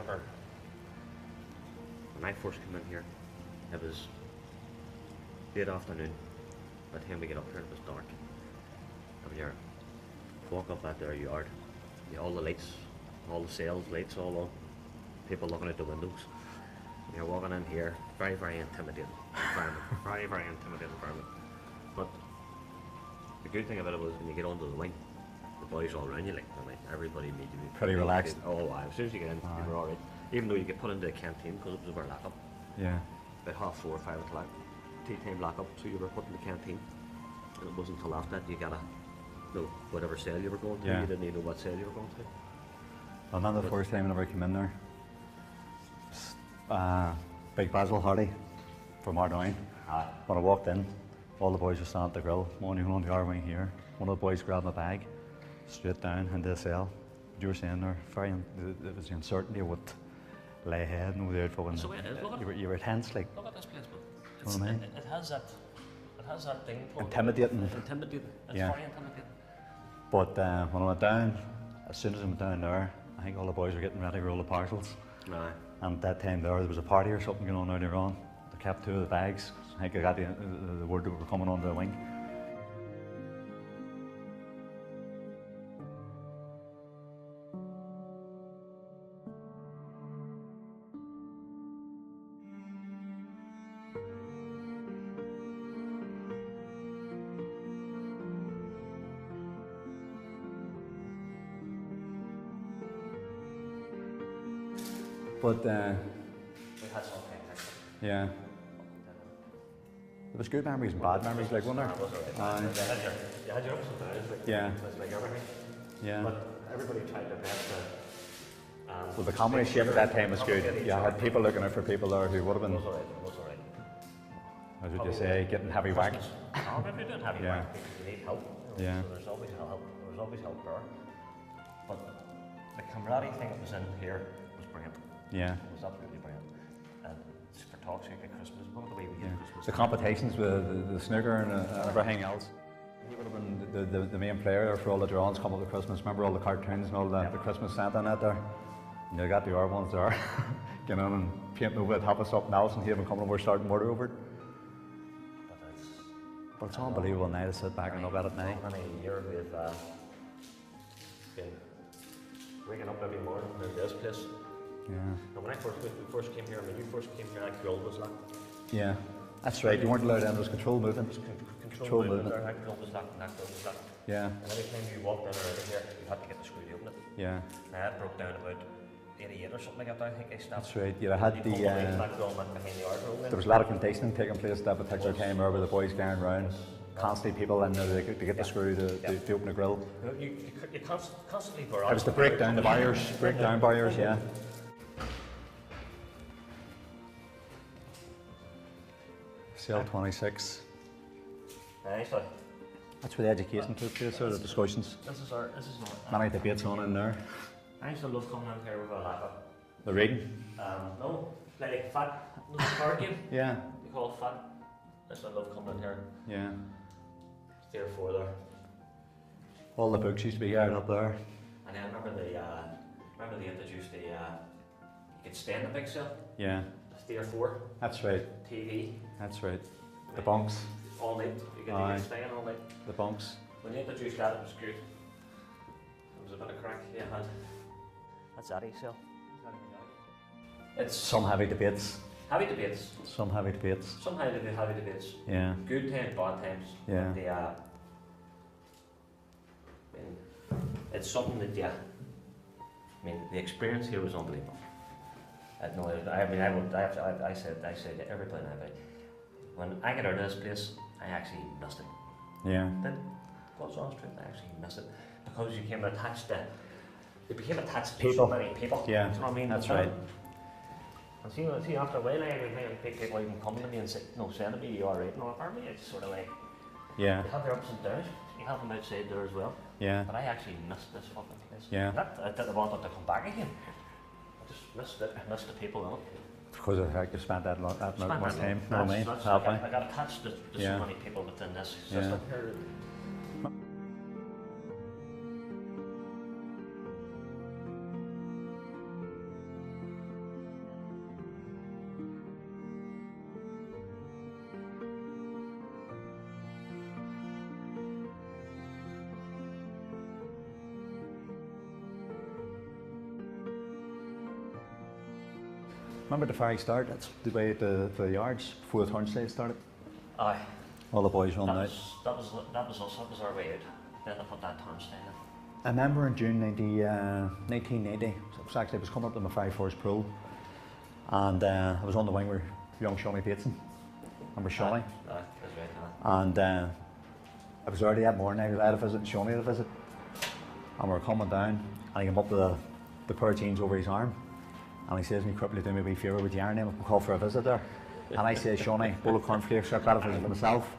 remember when I first came in here, it was late afternoon. By the time we get up here, it was dark. And you walk up that there yard, all the lights, all the cells, lights all on, people looking out the windows. And you're walking in here, very, very intimidating environment, very, very intimidating environment. But the good thing about it was when you get onto the wing, the boys all around you, like, everybody made you be pretty relaxed. Oh, as soon as you get in, you were alright. Even though you get put into a canteen because it was our lock-up. Yeah. About 4:30 or 5 o'clock, tea time lock-up, so you were put in the canteen. And it wasn't until after that you gotta know whatever cell you were going to. You didn't even know what cell you were going to. I remember the first time whenever I came in there. Big Basil Hardy from Ardoyne. When I walked in, all the boys were standing at the grill. One, you're on the R wing here. One of the boys grabbed my bag, straight down into the cell. You were saying there, it was the uncertainty of what lay ahead and without fucking. So you were tense, like. Look at this place, you know what I mean? It has that thing. Intimidating. It's intimidating. It's very intimidating. But when I went down, as soon as I went down there, I think all the boys were getting ready to roll the parcels. Aye. And at that time there was a party or something going on earlier on. They kept 2 of the bags. I think I got the word that we were coming onto the wing. But we had some yeah. There was good memories and bad memories, like, wasn't there? You had your ups and downs, like, yeah. Like everything. Yeah. But everybody tried their best to. Well, the comradeship at that time was good. You had people looking out for people there who would have been. It was alright. As would you say, getting heavy whack. Oh, maybe you didn't have any whack because you need help. Yeah. So there's always help. There was always help there. But the camaraderie thing that was in here was brilliant. Yeah. It was absolutely brilliant. And for talk's sake at Christmas, one of the way we did Christmas. The competitions with the snooker and everything else. He would have been the main player for all the drawings come up to Christmas. Remember all the cartoons and all that, the Christmas Santa and that there? And you got the R ones there, getting on and painting over the top of something else and he even coming over starting murder over it. But it's unbelievable now to sit back and look at it now. How many years we've been waking up every morning in this place. Yeah. And when we first came here, when you first came here, that grill was locked. Yeah, that's right. You weren't allowed in. There was control movement. Control movement. That grill was locked and that grill was locked. Yeah. And every time you walked in or out of here, you had to get the screw to open it. Yeah. Now that broke down about 88 or something like that. I think I stopped. That's right. Yeah, I had there was a lot of conditioning taking place at that particular time where the boys going around. Constantly people in there to get the screw to open the grill. You constantly were on. It was to break down the barriers, yeah. Cell 26. Nice. That's where the education took place, or the discussions. This is our. Many debates on in there. I used to love coming in here with a laptop. The reading? No, like fat. The card game. Yeah. You call it fat. I used to love coming in here. Yeah. 3 or 4 there. All the books used to be out up there. And I remember they introduced the you could stay in the big cell. Yeah. 3 or 4. That's right. TV. That's right. The bunks. All night. You could stay in all night. The bunks. When they introduced that, it was good. It was a bit of crack. Yeah, that's Addy cell. It's some heavy debates. Heavy debates. Some heavy debates. Some heavy debates. Yeah. Good times, bad times. Yeah. The, I mean, it's something that I mean, the experience here was unbelievable. I said to everybody now, when I get out of this place, I actually missed it. Yeah. Then, God's honest truth, I actually missed it because you became attached to. It became attached to so many people. Yeah. You know what I mean? That's right. And see, after a while, people even come to me and say, "No, send to me, you alright?" And all for me, it's sort of like. Yeah. They have their ups and downs. You have them outside there as well. Yeah. But I actually missed this fucking place. Yeah. I didn't want it to come back again. I just missed it. I missed the people in it. Because I think you spent that much time. You know what I mean? I got attached to so many people within this system here. remember the ferry start? That's the way the yards before the turnstile started. Aye. All the boys running out. That was us. That was our way out. Then they put that turnstile in. I remember in June 1980, I was coming up to my 5 Pro, and I was on the wing with young Shawnee Bateson. Remember Shawnee? Aye, that's right. And I was early that morning. I had a visit, and Shawnee had a visit, and we were coming down, and he came up with the pair of jeans over his arm, and he says to me, "Crip, will you do me a wee favour with your name? We'll call for a visit there." And I say, "Shawnee, bowl of cornflakes, I've got a visit for myself."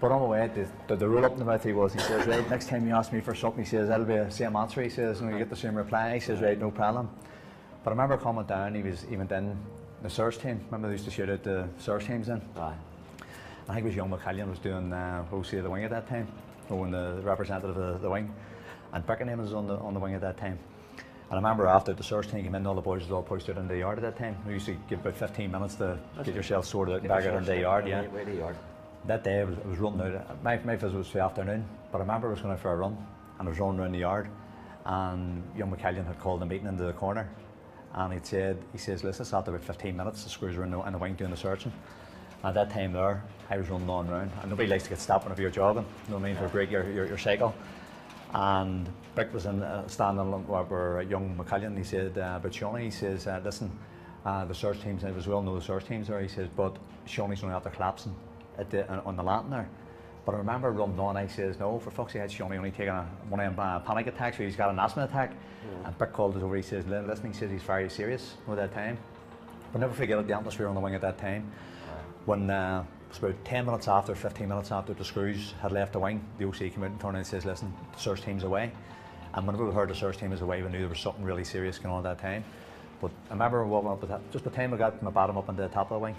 But on the way, the rule up in the mouth he says, "Right, next time you ask me for something," he says, "that'll be the same answer," he says, "and you get the same reply." He says, "Right, no problem." But I remember coming down, he went in the search team. Remember they used to shoot out the search teams in? Aye. I think it was young McWilliams was doing OC of the wing at that time, or the representative of the wing, and Beckenham was on the wing at that time. And I remember after the search team came in, all the boys was all pushed out in the yard at that time. We used to give about 15 minutes to get yourself sorted out and back out in the yard. Yeah. That day I was running out. My visit was for the afternoon, but I remember I was going out for a run, and I was running around the yard, and young McCallion had called a meeting into the corner, and he says, "Listen, it's after about 15 minutes, the screws are in the wing doing the searching." At that time there, I was running on around, and nobody likes to get stopped whenever you're jogging, you know what I mean, for break your cycle. And Bick was standing where young McCallion, he said, but Shawnee, he says, "Listen, the search teams, and as well know the search teams there," he says, "but Shawnee's only after collapsing on the lantern there." But I remember running on, I says, "No, for fuck's sake, Shawnee only taking one of them panic attacks, where he's got an asthma attack." And Bick called us over, he says, "Listen," he says, "he's very serious at that time." I'll never forget the atmosphere on the wing at that time. When it was about 10 minutes after, 15 minutes after the screws had left the wing, the OC came out and turned and says, "Listen, the search team's away." And whenever we heard the search team was away, we knew there was something really serious going on at that time. But I remember walking up with that, just by the time we got my bottom up into the top of the wing,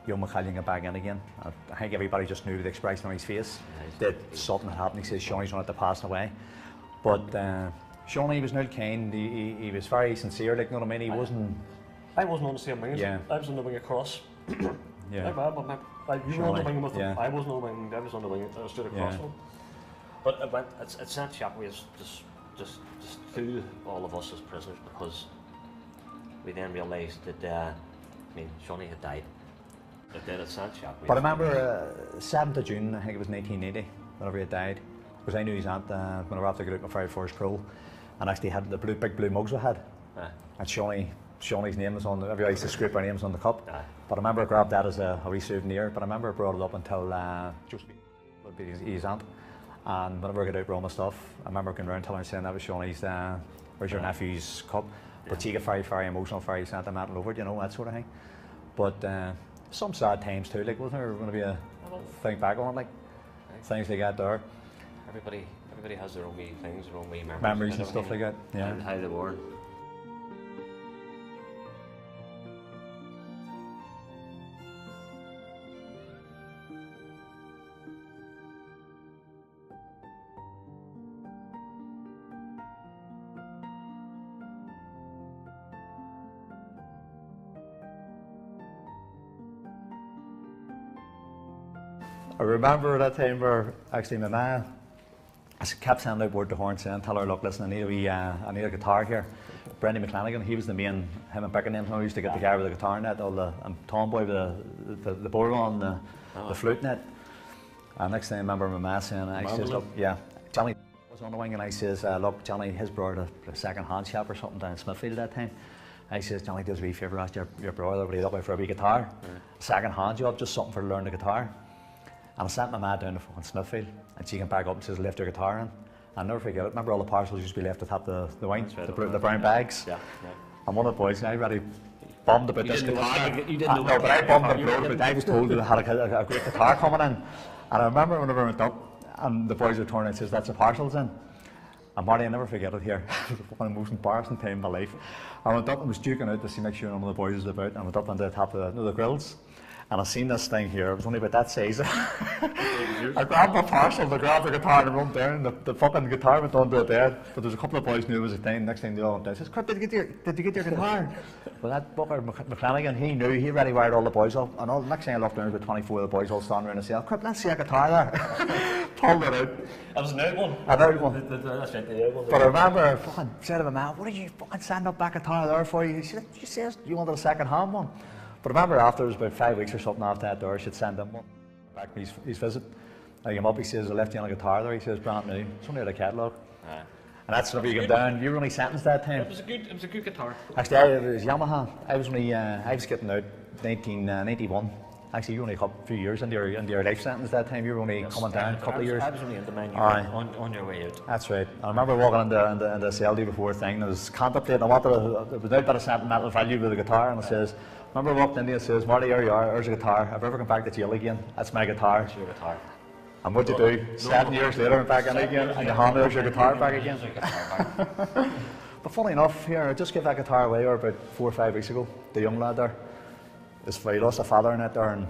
young McCallion got back in again. I think everybody just knew the expression on his face that something had happened. He says Shawnee's running to passing away. But Shawnee was not kind, he was very sincere, like, you know what I mean? I wasn't on the same wing as him. I was on the wing across. Yeah. You were on the wing with him. I wasn't on the wing. I was on the wing. I stood across him. But it sent shockwaves just through all of us as prisoners, because we then realised that Shawnee had died. But then it sent shockwaves. But I remember 7th of June, I think it was 1980, whenever he had died, because I knew his aunt whenever after I got out my 5 Pro, and actually had the big blue mugs we had, and Shawnee's name was on. Everybody used to scrape our names on the cup. But I remember I grabbed that as a wee souvenir. But I remember I brought it up until Josephine would be his aunt. And whenever I got out with all my stuff, I remember going around telling her, saying that was Shawnee's, where's your nephew's cup? But she got very emotional, very sentimental over it, you know, that sort of thing. But some sad times too, like, wasn't there going to be a thing back on, like, things like that there? Everybody has their own wee things, their own wee memories and stuff like that. Yeah. And how they were. I remember that time where actually my man, I kept sending out word to Horn saying, "Tell her, look, listen, I need a guitar here." Brendan McClanagan, he was the main, him and Beckenham, who used to get the guy with the guitar net, and Tomboy with the board on the flute net. And next thing I remember my man saying, I says, "Look, yeah, Johnny was on the wing," and I says, "Look, Johnny, his brother a second hand shop or something down in Smithfield at that time." I says, "Johnny, does a wee favour, ask your brother, but he's up for a wee guitar, second hand job, just something for to learn the guitar." And I sent my ma down to fucking Smithfield, and she came back up and says, "Lift your guitar in." I'll never forget it. Remember all the parcels used to be left atop the wing, the brown bags? Yeah. And one of the boys, I really bummed about this guitar. You didn't know. No, but I bummed about it, but I was told that I had a great guitar coming in. And I remember whenever I went up, and the boys were turning and says, "That's the parcels in." And Marty, I'll never forget it here. It was one of the most embarrassing time in my life. I went up and was duking out to see, make sure none of the boys was about, and I went up on the top of the grills. And I seen this thing here, it was only about that size. I grabbed my parcel, I grabbed the guitar and run down, the fucking guitar went under it there. But there's a couple of boys knew it was a thing, next thing they all went down. I says, "Crip, did you get your guitar?" Well, that fucker McClanagan, he knew, he already wired all the boys up. And all, the next thing I looked down, there was about 24 of the boys all standing around the cell. "Crip, let's see a guitar there." pulled it out. That was an out one. An out one. That's right, the out one. But I remember fucking said to my man, what did you fucking stand up back guitar there for? He said, you said you wanted a second hand one. But I remember after, it was about 5 weeks or something after that door, she'd send him one. Back from his visit. I came up, he says, I left you on a guitar there, he says, brand new. It's only out of catalogue. And that's whenever you come down, you were only sentenced that time. It was a good guitar. Actually, it was Yamaha. I was getting out 1991. Actually, you were only a few years into your life sentence that time. You were only coming down a couple of years. I was only into mine. On your way out. That's right. I remember walking in the cell day before thing. And I was contemplating. It was no bit of sentimental value with the guitar, and it says, remember I walked in there and it says, Marty, here you are. There's a guitar. If I ever come back to jail again, that's my guitar. That's your guitar. And what you do? 7 years later, I'm back in again, and you hand there's your guitar back again. But funny enough, here I just gave that guitar away about 4 or 5 weeks ago. The young lad there, he lost a father in it there, and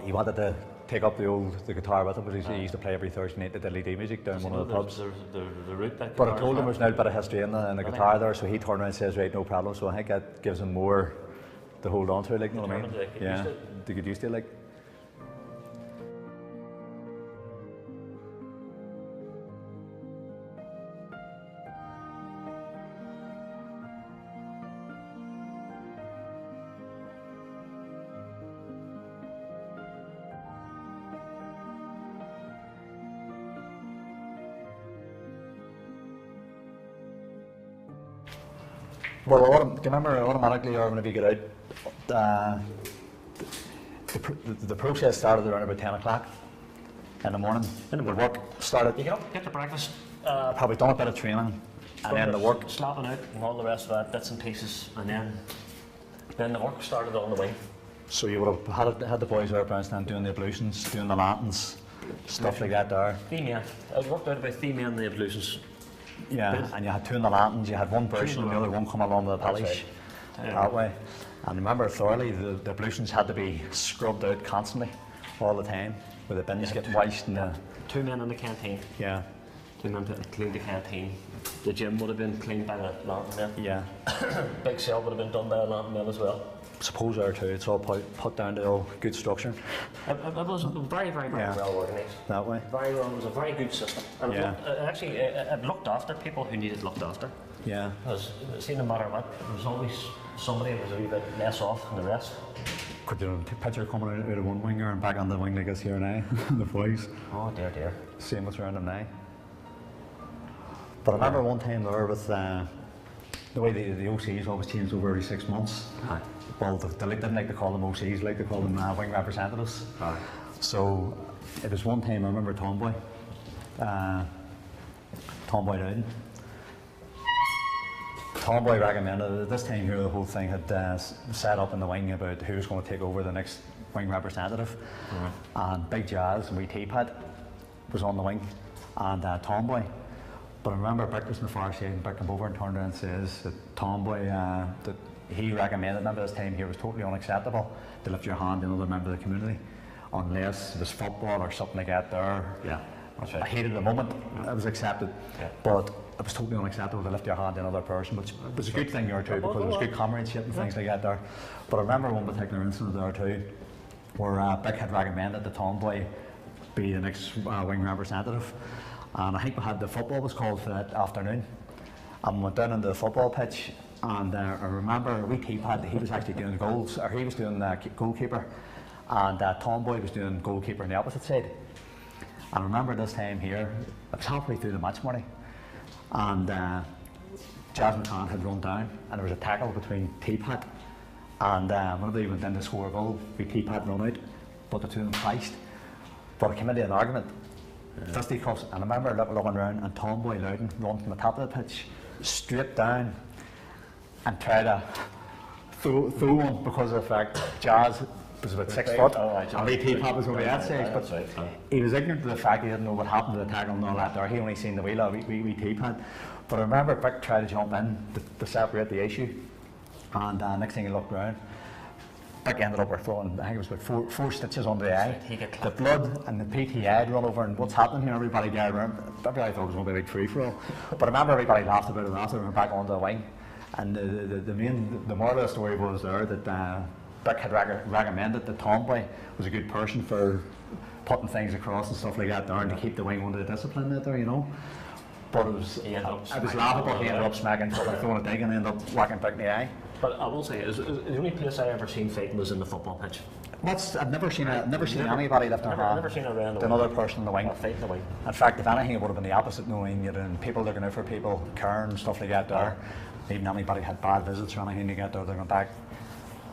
he wanted to take up the guitar with him, but he used to play every Thursday night the LED music down one of the pubs. The root that but I told him there's now a bit of history in the guitar there, so he turned around and says, right, no problem. So I think that gives him more to hold on to, like, you know what I mean? Yeah, to get used to it, like. Well, do you remember automatically, or whenever you get out, the process started around about 10 o'clock in the morning. The work started. You get up, get your breakfast. Probably done a bit of training, and then the work. Slapping out and all the rest of that, bits and pieces, and then the work started on the wing. So you would have had the boys out around doing the ablutions, doing the lanterns, stuff like that there. Themia. I worked out about Themia and the ablutions. Yeah, and you had two in the lanterns, you had one person and the other one come along with the polish that way. And remember thoroughly, the ablutions had to be scrubbed out constantly, all the time, with the bins getting washed and the... 2 men in the canteen. Yeah. 2 men to clean the canteen. The gym would have been cleaned by the lantern man. Yeah. Big cell would have been done by a lantern man as well. Suppose there too, it's all put down to all good structure. It was very well organised. That way. Very well, it was a very good system. And it looked after people who needed looked after. Yeah. Because see, no matter what, there was always somebody who was a wee bit less off than the rest. Could you picture coming out of one winger and back on the wing like this here now, the boys? Oh dear. Same what's around them now. But I remember one time there with the way the OCs always change over every 6 months. Aye. Well, they didn't like to call them OCs, like to call them wing representatives. Aye. So it was one time I remember Tomboy Dowden. Tomboy recommended at this time here the whole thing had set up in the wing about who was going to take over the next wing representative. And Big Jazz and wee Teapot was on the wing, and Tomboy. But I remember Brick was on the far side, and Brick came over and turned around and says that Tomboy, that he recommended, remember this time here, it was totally unacceptable to lift your hand to another member of the community unless it was football or something like that there. Yeah, that's right. I hated the moment it was accepted, but it was totally unacceptable to lift your hand to another person, which was a good thing there too, because it was good comradeship and things like that there. But I remember one particular incident there too, where Brick had recommended that Tomboy be the next wing representative. And I think we had the football was called for that afternoon, and we went down into the football pitch, and I remember wee Teapot, he was actually doing goals, or he was doing goalkeeper, and Tomboy was doing goalkeeper on the opposite side. And I remember this time here, it was halfway through the match morning, and Jazz McCann had run down, and there was a tackle between Teapot, and whenever they went in to score a goal, wee Teapot run out, but the two of them clashed. But it came into an argument. Fisticuffs, and I remember looking around and Tomboy Loudon run from the top of the pitch straight down and try to throw one, because of the fact Jazz was about 6 foot and Lee Teapot was only that size, but he was ignorant of the fact he didn't know what happened to the tackle and all that there. He only seen the wheel of wee Teapot. But I remember Brick tried to jump in to separate the issue, and next thing he looked around, Brick ended up throwing, I think it was about four stitches under the eye. The blood and the PT had run over, and what's happening here, everybody gathered around. Everybody thought it was going to be a big free-for-all. But I remember everybody laughed about it after we went back onto the wing. And the moral of the story was there that Brick had recommended that Tomboy was a good person for putting things across and stuff like that there, and to keep the wing under the discipline there, you know. But it was laughable. He ended up smacking, throwing a dig and ended up whacking back in the eye. But I will say, the only place I ever seen fighting was in the football pitch. I've never seen anybody lift their hand to another person in the wing. Fight in the wing. In fact, if anything, it would have been the opposite. Knowing people looking out for people, caring and stuff like that there. Even anybody had bad visits or anything to get there, they're going back.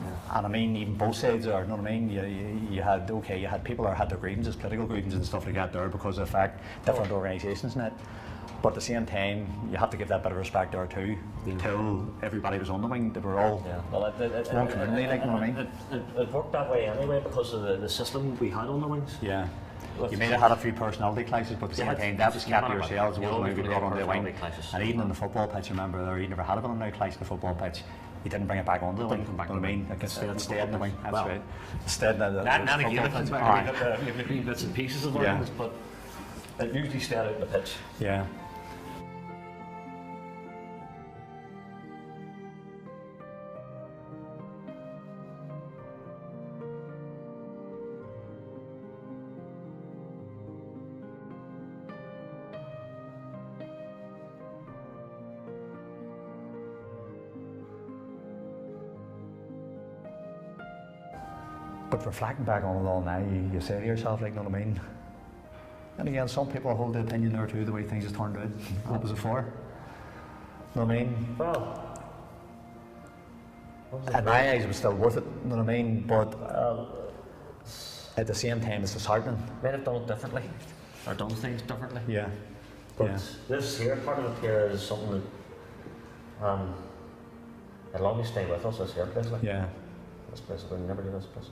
Yeah. And I mean, even both sides are, you know what I mean? You had people that had their grievances, political grievances and stuff like that there because of the fact different organisations and it. But at the same time, you have to give that bit of respect there too. Until everybody was on the wing, they were all one community, like, you know what I mean? It worked that way anyway because of the system we had on the wings. Yeah. You may have had a few personality clashes, but at the same time, that was kept to yourselves. It wasn't like brought on the wing. And even in the football pitch, remember, there you never had a bit of no clash in the football pitch. You didn't bring it back onto the wing. You know what I mean? It stayed in the wing. That's right. It stayed in the You've been bits and pieces of it, but it usually stayed out in the pitch. Yeah. But reflecting back on it all now, you say to yourself, like, you know what I mean? And again, some people hold the opinion there too, the way things have turned out. What was it for? You know what I mean? Well, at my eyes, it was still worth it, you know what I mean? But at the same time, it's disheartening. Might have done it differently, or done things differently. Yeah. But this here, part of it here is something that it'll always stay with us, this here place. Like. Yeah. This place, we'll never do this place.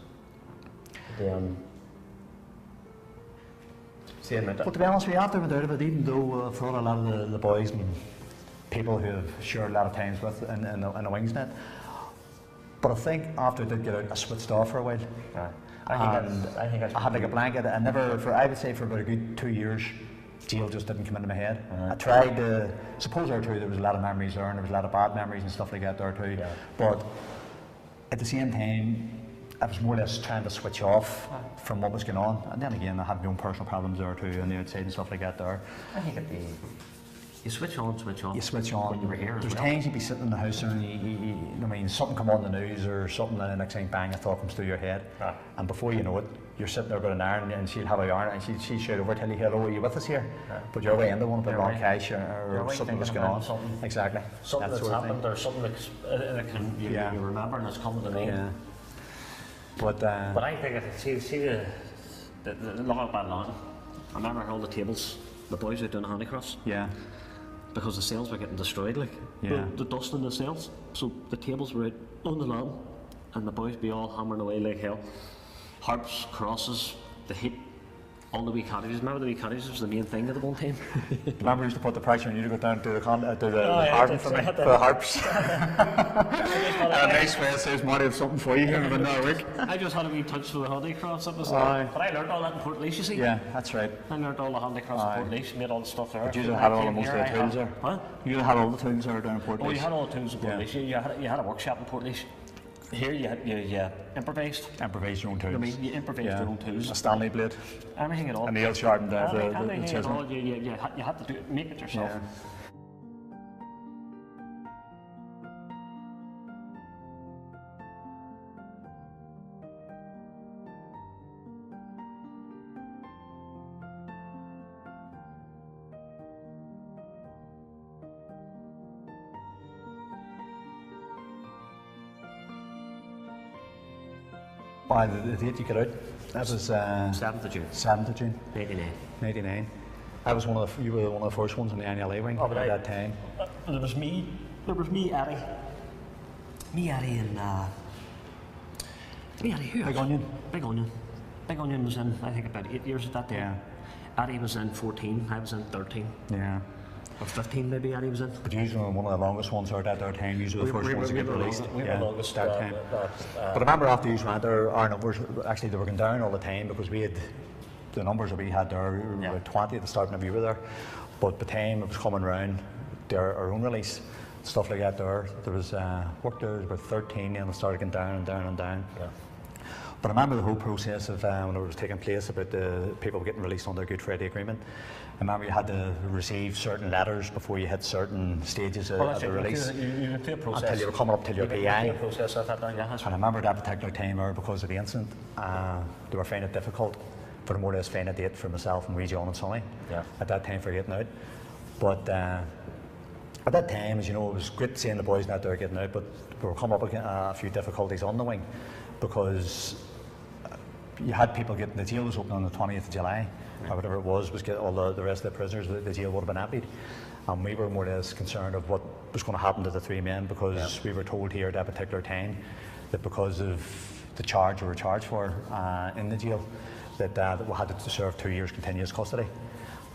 But to be honest, we have to without it, even though I've thought a lot of the boys and people who have shared a lot of times with in the wings net. But I think after I did get out, I switched off for a while. I had like a blanket. I would say for about a good 2 years, jail just didn't come into my head. I tried to, suppose there too, there was a lot of memories there, and there was a lot of bad memories and stuff like that there too. Yeah. But at the same time, I was more or less trying to switch off from what was going on. And then again, I had my own personal problems there too, on the outside and stuff like that there. I think you switch on. You switch on. When you were here. There's times you'd be sitting in the house and I mean, something come on the news or something, and the next thing, bang, a thought comes through your head. And before you know it, you're sitting there with an iron, and she'll have a yarn, and she'll shout over, tell you, hello, are you with us here? But you're way into one, a bit wrong cash or something that's going on. Exactly. Something that's happened or something that you remember and it's coming to mind. Yeah. But I think see the long up that line. I remember all the tables, the boys out doing handicrafts. Yeah. Because the sails were getting destroyed, like the dust in the sails. So the tables were out on the land, and the boys be all hammering away like hell. Harps, crosses, the heat, all the wee cottages. Remember the wee cottages was the main thing at the one time. Remember, used to put the pressure on you to go down to the harp for the harps. And a nice way it says, "Might have something for you here in another week." I just had a wee touch for the handicrafts. But I learned all that in Portlaoise, you see. Yeah, that's right. I learned all the handicrafts in Portlaoise, made all the stuff there. But you had all the most of the tools there. Huh? You had all the tools there down in Portlaoise. Oh, you had all the tools in Portlaoise. Yeah. You had a workshop in Portlaoise. Here you improvised. Improvised your own tools. I mean, you improvised your own tools. A Stanley blade. Anything at all. A nail sharpened down the chisel. You had to make it yourself. Yeah. Why, the date you got out? That was 7th of June. 7th of June. 99. I was you were one of the first ones in the INLA wing at that time. There was me, Eddie. Me, Eddie, and who else? Big Onion was in, I think, about 8 years at that time. Yeah. Eddie was in 14, I was in 13. Yeah. Or 15 maybe Eddie was in. But usually one of the longest ones at that time, usually the first ones to get released. We were the longest that time. But I remember after you went there, our numbers, actually they were going down all the time because we had, the numbers that we had there, we were 20 at the start whenever you were there. But by the time it was coming round, our own release, stuff like that there was, worked there was about 13 and it started going down and down and down. Yeah. But I remember the whole process of when it was taking place about the people getting released under the Good Friday Agreement. I remember you had to receive certain letters before you hit certain stages of the release. You went through a process. Until you were coming up to your PI. A process of that, yeah. And I remember that particular time there, because of the incident, they were finding it difficult for more or less find a date for myself and John and Sonny at that time for getting out. But at that time, as you know, it was great seeing the boys out there getting out, but we were coming up against a few difficulties on the wing, because you had people getting, the jail was open on the 20th of July, or whatever it was get all the rest of the prisoners, the jail would have been emptied. And we were more or less concerned of what was going to happen to the 3 men, because we were told here at that particular time that because of the charge we were charged for in the jail, that we had to serve 2 years continuous custody,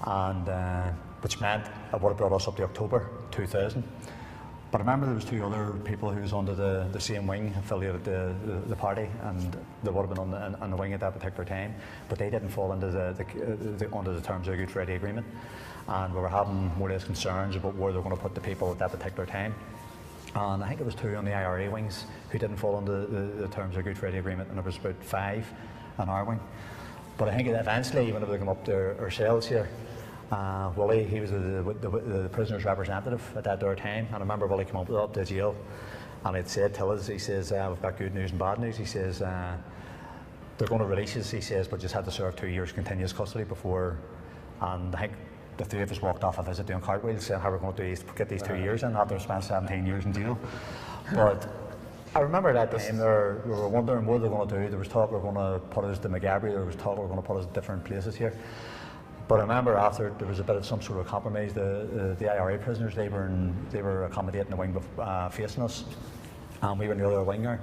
and which meant it would have brought us up to October 2000. But I remember there was 2 other people who was under the same wing, affiliated the party, and they would have been on the wing at that particular time, but they didn't fall under under the terms of the Good Friday Agreement, and we were having more or less concerns about where they were going to put the people at that particular time. And I think it was 2 on the IRA wings who didn't fall under the terms of the Good Friday Agreement, and there was about 5 on our wing. But I think eventually, whenever they come up to ourselves here, Willie, he was the prisoner's representative at that time, and I remember Willie came up to jail, and he'd said to us, he says, we've got good news and bad news. He says, they're going to release us, he says, but just had to serve 2 years continuous custody before, and I think the 3 of us walked off a visit doing cartwheels, saying how we're going to get these 2 years in after we spent 17 years in jail. But I remember that time there, we were wondering what they were going to do. There was talk we were going to put us to McGabry, there was talk we were going to put us in different places here. But I remember after there was a bit of some sort of compromise, the IRA prisoners, they were accommodating the wing facing us, and we were in the other wing there.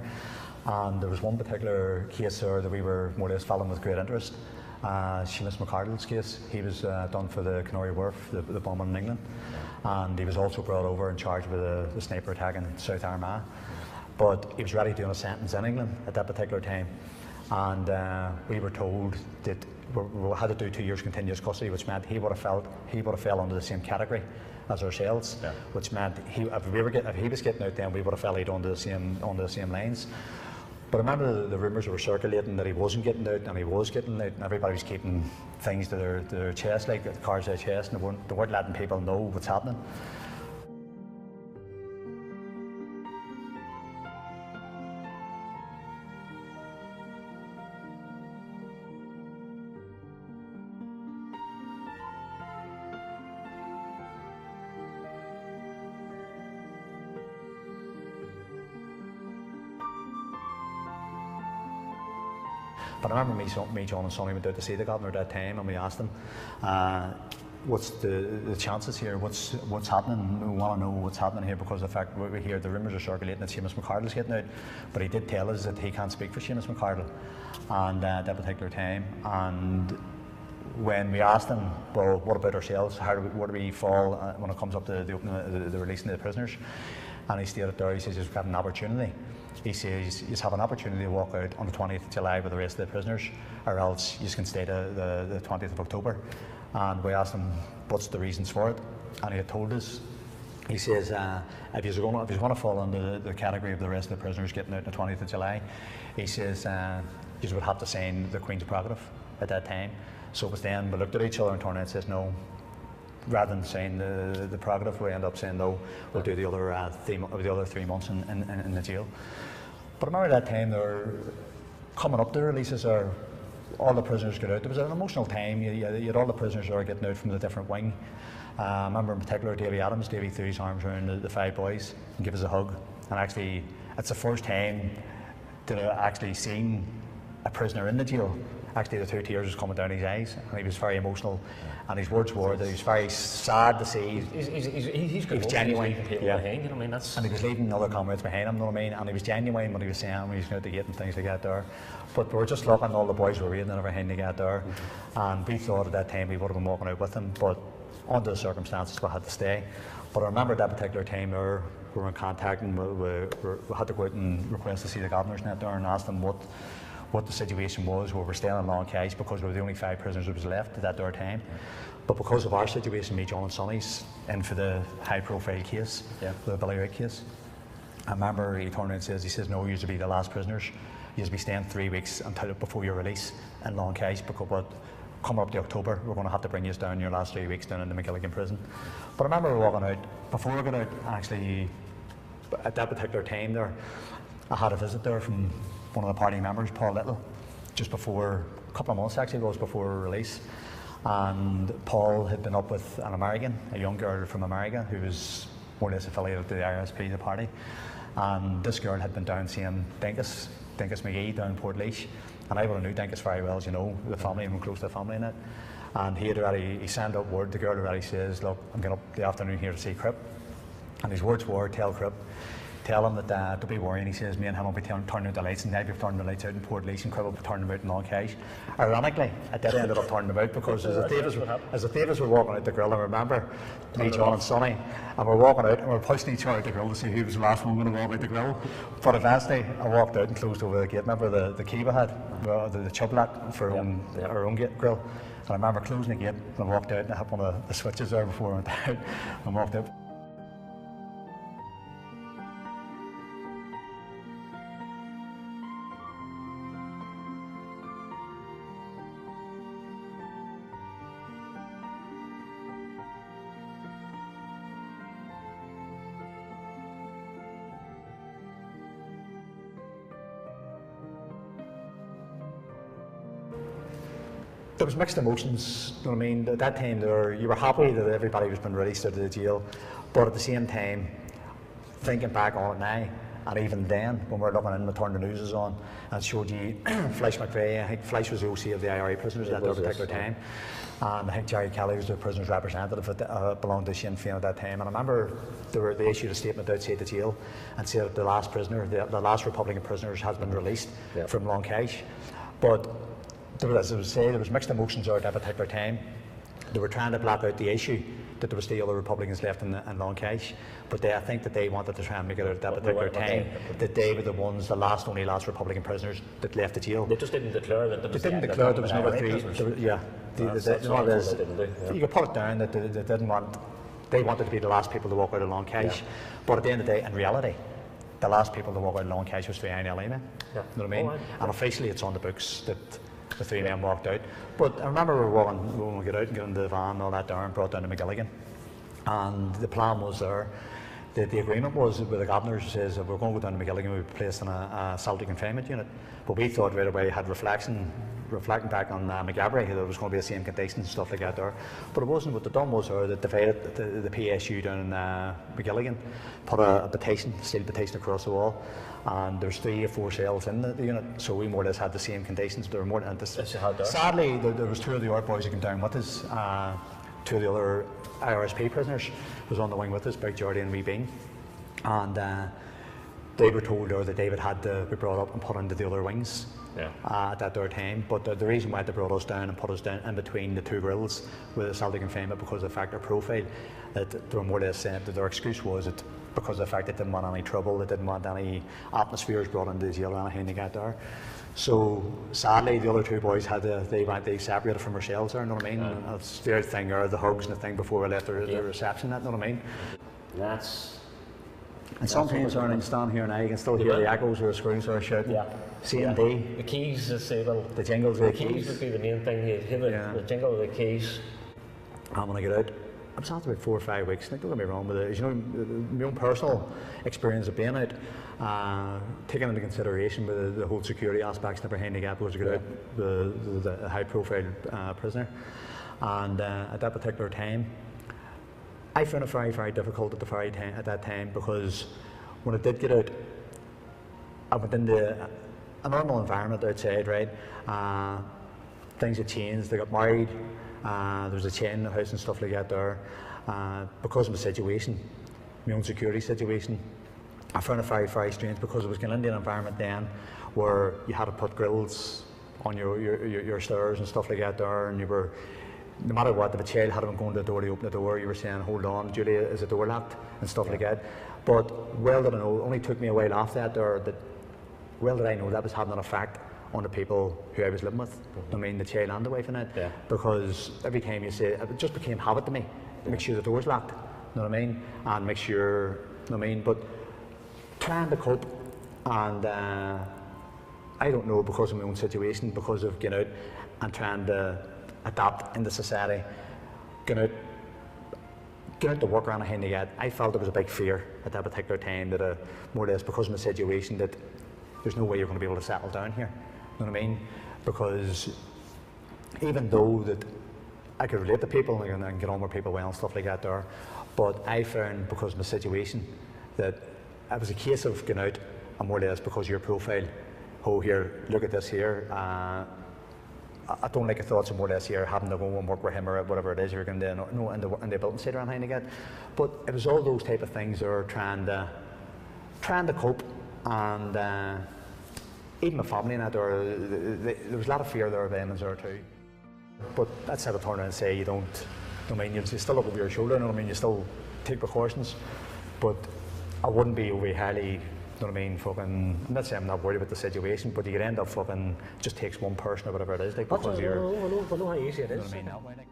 And there was one particular case there that we were more or less following with great interest. Seamus McCardle's case. He was done for the Canary Wharf, the bombing in England, and he was also brought over and charged with the sniper attack in South Armagh. But he was ready doing a sentence in England at that particular time, and we were told that we had to do 2 years continuous custody, which meant he would have fell under the same category as ourselves, which meant if he was getting out, then we would have fell under the same lines. But I remember the rumours were circulating that he wasn't getting out, and he was getting out, and everybody was keeping things to their chest, like the cards to their chest, and they weren't letting people know what's happening. But I remember me, John and Sonny went out to see the governor at that time, and we asked him, what's the chances here, what's happening? We want to know what's happening here, because of the fact we hear the rumours are circulating that Seamus McCardle's getting out, but he did tell us that he can't speak for Seamus McCardle and at that particular time. And when we asked him, well, what about ourselves? Where do we fall when it comes up to the releasing of the prisoners? And he stated there, he says, you've got an opportunity. He says, you have an opportunity to walk out on the 20th of July with the rest of the prisoners, or else you can stay to the 20th of October. And we asked him, what's the reasons for it? And he had told us, he says, if you want to fall under the category of the rest of the prisoners getting out on the 20th of July, he says, you would have to sign the Queen's prerogative at that time. So it was then we looked at each other and turned around and says, no. Rather than saying the prerogative, we end up saying no, we'll do the other 3 months in the jail. But I remember that time they were coming up to releases, or all the prisoners got out. There was an emotional time. You had all the prisoners that were getting out from the different wing. I remember in particular Davy threw his arms around the 5 boys and gave us a hug. And actually, it's the first time that I actually seen a prisoner in the jail. Actually, the 2 tears was coming down his eyes, and he was very emotional. And his words were that he was very sad to see. He was genuine. Yeah. Behind, you know what I mean? That's... And he was leaving other comrades behind him, you know what I mean? And he was genuine when he was saying when he was going to get and things like that there. But we were just looking, all the boys were reading and everything to get there. And we thought at that time we would have been walking out with him, but under the circumstances we had to stay. But I remember at that particular time there, we were in contact, and we had to go out and request to see the governors net there and ask them what the situation was. We were staying in long case because we were the only 5 prisoners that was left at that time. But because of our situation, me, John and Sonny's in for the high profile case, the Billy Wright case. I remember he turned around and says, no, you used to be the last prisoners you'll be staying 3 weeks until before your release in Long Kesh, because coming up to October, we're going to have to bring you down your last 3 weeks down in the McGilligan prison. But I remember walking out, before I got out, actually, at that particular time there, I had a visit there from one of the party members, Paul Little, just before, a couple of months actually, it was before release. And Paul had been up with an American, a young girl from America, who was more or less affiliated to the IRSP, the party. And this girl had been down seeing Dinkus McGee down in Portlaoise. And I would have knew Dinkus very well, as you know, the family, and close to the family in it. And he sent up word, the girl already says, look, I'm going up the afternoon here to see Crip. And his words were, tell Crip, tell him that don't be worrying. He says, me and him will be turning out the lights, and they'll be turning the lights out in Portlaoise, and Crip will be turning them out in Long Kesh. Ironically, I did end up turning them out, because as the Davis were walking out the grill, I remember me, John and Sonny, and we're walking out and we're pushing each other out the grill to see who was the last one going to walk out the grill. But eventually I walked out and closed over the gate. Remember the key we had, the chub lock for our own gate grill. And I remember closing the gate and I walked out, and I had one of the switches there before I went out and walked out. There was mixed emotions, you know what I mean? At that time, you were happy that everybody was being released out of the jail, but at the same time, thinking back on it now, and even then, when we were looking in, we turned the news on, and it showed you Fleisch McVeigh. I think Fleisch was the OC of the IRA prisoners at that particular time, and I think Jerry Kelly was the prisoners' representative that belonged to Sinn Féin at that time. And I remember they issued a statement outside the jail and said that the last prisoner, the last Republican prisoners, has been released from Long Kesh. But as I would say, there was mixed emotions there at that particular time. They were trying to black out the issue that there was still other Republicans left in Long Kesh, but I think that they wanted to try and make it out at that particular time that they were the ones, the only last Republican prisoners that left the jail. They just didn't declare that there was, there was another three. You could put it down that they wanted to be the last people to walk out of Long Kesh, but at the end of the day, in reality, the last people to walk out of Long Kesh was the INLA men. You know what I mean? And officially it's on the books that the 3 men walked out. But I remember we were walking, when we got out and got into the van and all that there and brought down to McGilligan. And the plan was there, the agreement was with the governor, says that we're going to go down to McGilligan, we'll be placed in a solitary confinement unit. But we thought right away, had reflecting back on McGabry, there was going to be the same conditions and stuff like that there. But it wasn't. What they done was that divided the PSU down in McGilligan, put a petition, steel petition across the wall, and there's 3 or 4 cells in the unit, so we more or less had the same conditions. There were more than sadly, there was 2 of the art boys that came down with us, 2 of the other IRSP prisoners was on the wing with us, Big Geordie and Wee Bean, and they were told there that David had to be brought up and put into the other wings at that time. But the reason why they brought us down and put us down in between the 2 grills with the solitary confinement, because of the fact their profile, that they were more or less saying that their excuse was that because of the fact they didn't want any trouble, they didn't want any atmospheres brought into the jail or anything to get there. So sadly, the other 2 boys they separated from ourselves there, you know what I mean? And that's the other thing, or the hugs and the thing before we left the reception, you know what I mean? And sometimes when I stand here now, you can still hear the echoes or the screams or shouting. C&D. The keys, the jingles of the keys would be the main thing. You hear the jingle of the keys. And when I get out, I was after about 4 or 5 weeks. Don't get me wrong with it. You know, my own personal experience of being out, taking into consideration with the whole security aspects never handicap was to get out the high-profile prisoner, and at that particular time, I found it very, very difficult at that time, because when I did get out, I went into a normal environment outside, right? Things had changed. They got married. There was a chain in the house and stuff like that there. Because of the situation, my own security situation, I found it very, very strange, because it was going into an environment then where you had to put grills on your stairs and stuff like that there, and you were, no matter what, if a child had been going to the door to open the door, you were saying, hold on, Julia, is the door locked? And stuff like that. But well did I know, it only took me a while after that there, that well did I know that was having an effect on the people who I was living with. I mean, the child and the wife in it. Because every time you say, it just became habit to me. Make sure the door's locked, you know what I mean? And make sure, you know what I mean? But trying to cope, and I I don't know, because of my own situation, because of getting out and trying to adapt into society, getting out to work around a hand yet, I felt there was a big fear at that particular time that more or less because of my situation that there's no way you're going to be able to settle down here. You know what I mean? Because even though that I could relate to people and get on with people well and stuff like that there, but I found because of my situation that it was a case of getting out and more or less because of your profile, oh here, look at this here, I don't like the thoughts of more or less here having to go and work with him or whatever it is you're going to do, no, in the building site or anything like that. But it was all those type of things that were trying to cope, and even my family and that, there was a lot of fear there there too. But that's how I turn around and say you don't, I mean, you still look over your shoulder, you know what I mean, you still take precautions, but I wouldn't be over highly, you know what I mean, fucking, I'm not saying I'm not worried about the situation, but you could end up fucking, it just takes one person or whatever it is, like, because you're, I know how easy it is. You know what I mean, that way, like.